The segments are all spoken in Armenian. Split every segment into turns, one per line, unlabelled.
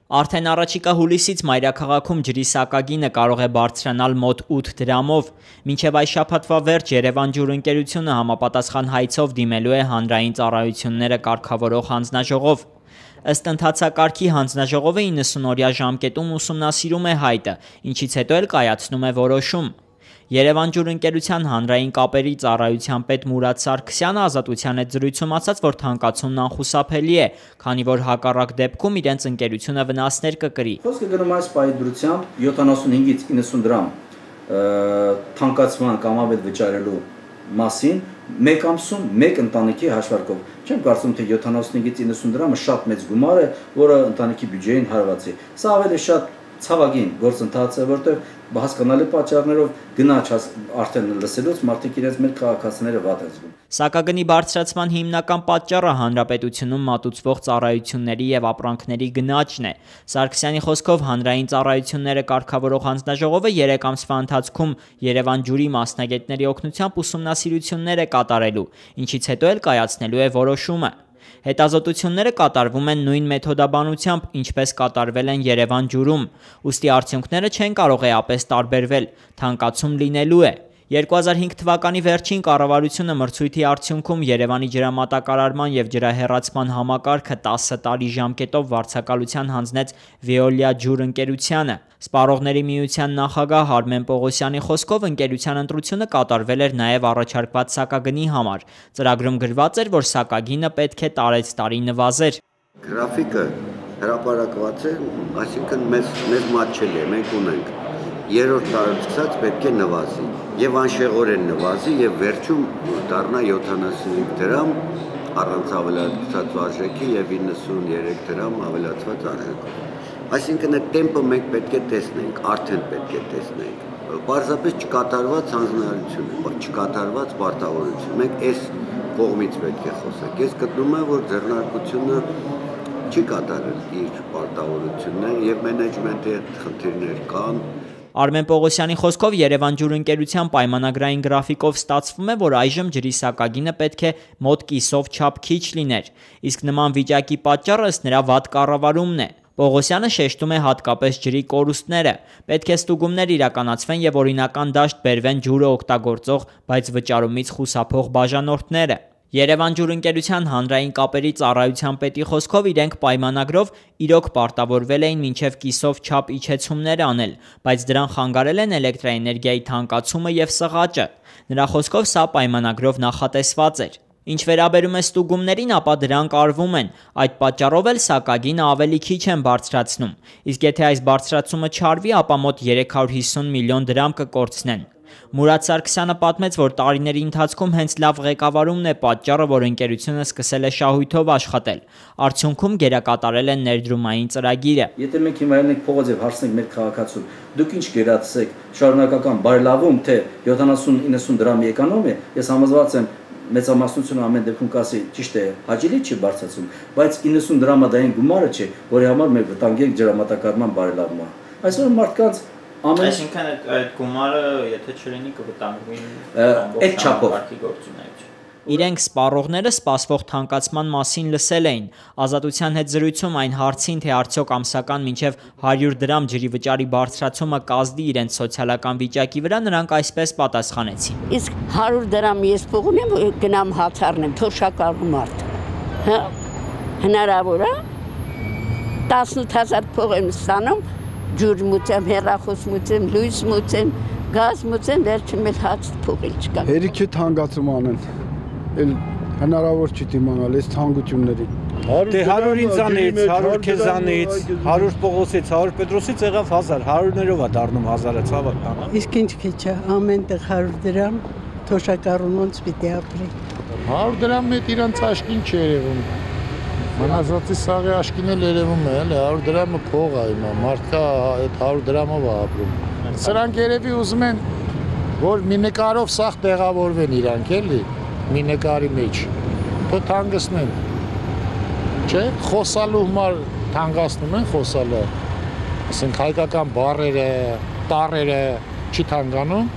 Արդեն առաջիկա հուլիսից մայրաքաղաքում ջրի սակագինը կարող է բարձրանալ մոտ 8 դրամով, մինչև այս շաբաթվա վերջ Երևան ջուր ընկերությունը համապատասխան հայցով դիմելու է հանրային ծառայությունները կարգավորող հանձնաժողով։ Ըստ ընթացակարգի հանձնաժողովը 90-օրյա ժամկետում ուսումնասիրում է հայտը, ինչից հետո էլ կայացնում է որոշում։ Երևան ջուր ընկերության հանրային կապերի ծառայության պետ Մուրադ Սարգսյանը Ազատության հետ զրույցում ասաց, որ թանկացումն անխուսափելի է, քանի որ հակառակ դեպքում իրենց ընկերությունը վնասներ կկրի։
Խոսքը գնում այս պայդրությամբ 75-ից 90 դրամ թանկացման կամ ավետ վճարելու մասին մեկ ամսում մեկ ընտանիքի հաշվարկով։ Չեմ կարծում, թե 75-ից 90 դրամը շատ մեծ գումար է, որը ընտանիքի բյուջեին հարվածի։ Սա ավելի շատ ցավագին գործընթաց է, որտեղ հասկանալի պատճառներով գնաճ արդեն լսելուց մարդիկ իրենց մեր քաղաքացիները վատ են զգում։
Սակագնի բարձրացման հիմնական պատճառը հանրապետությունում մատուցվող ծառայությունների եւ ապրանքների գնաճն է։ Սարգսյանի խոսքով հանրային ծառայությունները կարգավորող հանձնաժողովը 3 ամսվա ընթացքում Երևան ջուրի մասնագետների օգնությամբ ուսումնասիրություններ է կատարելու, ինչից հետո էլ կայացնելու է որոշումը։ Հետազոտությունները կատարվում են նույն մեթոդաբանությամբ, ինչպես կատարվել են Երևան ջուրում, ուստի արդյունքները չեն կարող էապես տարբերվել, թանկացում լինելու է։ 2005 թվականի վերջին կառավարությունը մրցույթի արդյունքում Երևանի ջրամատակարարման և ջրահեռացման համակարգը 10 տարի ժամկետով վարձակալության հանձնեց Veolia ջուր ընկերությանը։ Սպառողների միության նախագահ Արմեն Պողոսյանի խոսքով ընկերության ընտրությունը կատարվել էր նաև առաջարկված սակագնի համար։ Ծրագրում գրված էր, որ սակագինը պետք է տարեցտարի նվազեր։
Գրաֆիկը հրապարակված է, այսինքն մեզ մատչելի է, մենք ունենք երրորդ տարով սկսած պետք է նվազի եւ անշեղորեն նվազի եւ վերջում դառնա 75 դրամ առանց ավելացված արժեքի եւ 93 դրամ ավելացված արժեքով։ Այսինքն այդ տեմպը մենք պետք է տեսնենք, արդեն պետք է տեսնենք։ Պարզապես չկատարված հանձնարարություն է, չկատարված պարտավորություն։ Մենք այս կողմից պետք է խոսենք։ Ես գտնում եմ, որ ձեռնարկությունը չի կատարել իր պարտավորությունները եւ մենեջմենտի հետ խնդիրներ կան։
Արմեն Պողոսյանի խոսքով Երևան ջուր ընկերության պայմանագրային գրաֆիկով ստացվում է, որ այժմ ջրի սակագինը պետք է մոտ կիսով չափ քիչ լիներ, իսկ նման վիճակի պատճառը ըստ նրա վատ կառավարումն է։ Պողոսյանը շեշտում է հատկապես ջրի կորուստները։ Պետք է ստուգումներ իրականացվեն եւ օրինական դաշտ բերվեն ջուրը օգտագործող, բայց վճարումից խուսափող բաժանորդները։ Երևան ջուր ընկերության հանրային կապերի ծառայության պետի խոսքով իրենք պայմանագրով իրոք պարտավորվել էին մինչև կիսով չափ իջեցումներ անել, բայց դրան խանգարել են էլեկտրաէներգիայի թանկացումը եւ սղաճը։ Նրա խոսքով սա պայմանագրով նախատեսված էր։ Ինչ վերաբերում է ստուգումներին, ապա դրանք արվում են, այդ պատճառով էլ սակագինը ավելի քիչ են բարձրացնում, իսկ եթե այս բարձրացումը չարվի, ապա մոտ 350 միլիոն դրամ կկորցնեն։ Մուրադ Սարգսյանը պատմեց, որ տարիների ընթացքում հենց լավ ղեկավարումն է պատճառը, որ ընկերությունը սկսել է շահույթով աշխատել։ Արդյունքում գերակատարել են ներդրումային ծրագիրը։
Եթե մենք հիմա ելնենք փողոց եւ հարցնենք մեր քաղաքացուն, դուք ինչ գերացեք, շարունակական բարելավում, թե 70-90 դրամի էկոնոմիա, ես համոզված եմ մեծամասնությունը ամեն դեպքում կասի, ճիշտ է, հաճելի չի բարձրացում, բայց 90 դրամը դա այն գումարը չէ, որի համար մենք վտանգենք ջրամատակարարման բարելավումը։ Այսօր մարդկանց
Այսինքն այդ գումարը, եթե չլինի, կվտանգվի
այդ չափով։
Իրենք սպառողները սպասվող թանկացման մասին լսել էին։ Ազատության հետ զրույցում այն հարցին, թե արդյոք ամսական մինչև 100 դրամ ջրի վճարի բարձրացումը կազդի իրենց սոցիալական վիճակի վրա, նրանք այսպես պատասխանեցին։
Իսկ 100 դրամ ես փող ունեմ, գնամ հաց առնեմ, թոշակառու մարդ։ Հնարավոր է։ 18,000 փող եմ ստանում, ջուր մուծեմ, հեռախոս մուծեմ, լույս մուծեմ, գազ մուծեմ, վերջում էլ հաց փող էլ չկա։
Հերիքի թանկացում անեն։ Էլ հնարավոր չի դիմանալ այս թանկություններին։
Դե 100 ինձանից, 100 քեզանից, 100 Պողոսից, 100 Պետրոսից եղավ 1000, 100-ներով է դառնում 1000-ը ցավական։
Իսկ ինչ քիչ է, ամենտեղ 100 դրամ, թոշակառուն ոնց պիտի ապրի։
100 դրամն է իրանց աշկին չի երևում։ Մնացածի սաղի աշկին էլ երևում է, էլի 100 դրամը փող է հիմա, մարդկա այդ 100 դրամով է ապրում։ Սրանք երևի ուզում են, որ մի նկարով սաղ տեղավորվեն իրանք, էլի, մի նկարի մեջ, թո թանկացնեն։ Չէ, խոսալու համար թանկացնում են խոսալը, ասենք հայկական բառերը, տառերը չի թանկանում,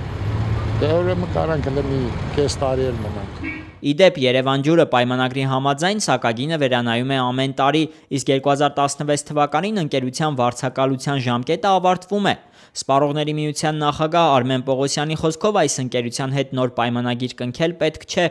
դե ուրեմն կարանք հենց մի կես տարի էլ մնանք։
Իդեպ Երևան ջուրը պայմանագրի համաձայն սակագինը վերանայում է ամեն տարի, իսկ 2016 թվականին ընկերության վարձակալության ժամկետը ավարտվում է։ Սպառողների միության նախագահ Արմեն Պողոսյանի խոսքով այս ընկերության հետ նոր պայմանագիր կնքել պետք չէ։